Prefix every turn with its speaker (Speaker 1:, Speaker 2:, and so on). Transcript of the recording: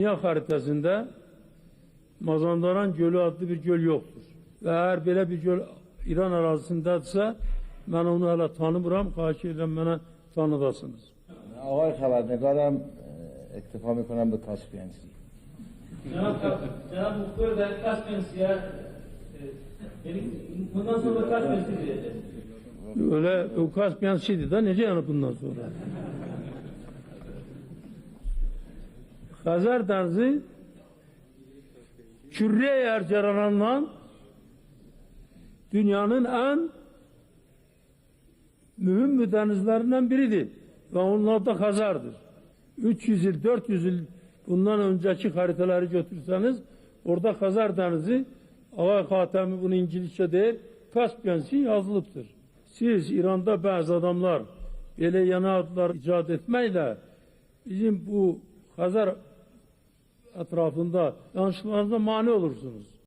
Speaker 1: Dünya haritasında Mazandaran Gölü adlı bir göl yoktur. Ve eğer böyle bir göl İran arazisindeyse ben onu hala tanımıram, xahiş edirəm mənə tanıdasınız.
Speaker 2: آقای خبرنگارم اکتفا میکنم به کاسپینسی.
Speaker 3: Cenab-ı Muhtar da Kaspiyas'a bundan sonra Kaspiyas'a diyeceğiz.
Speaker 1: Öyle o Kaspiyan şeydi de nece yani bundan sonra? Hazar Denizi Kürre Erceran'dan dünyanın en mühim denizlerinden biridir. Ve onlar da Hazar'dır. 300 yıl, 400 yıl bundan önceki haritaları götürseniz orada Hazar Denizi Ağa Hatemi bunu İngilizce değil Kaspiyansi yazılıptır. Siz İran'da bazı adamlar böyle yana adlar icat etmeyle bizim bu Hazar etrafında yanlışlarınıza mani olursunuz.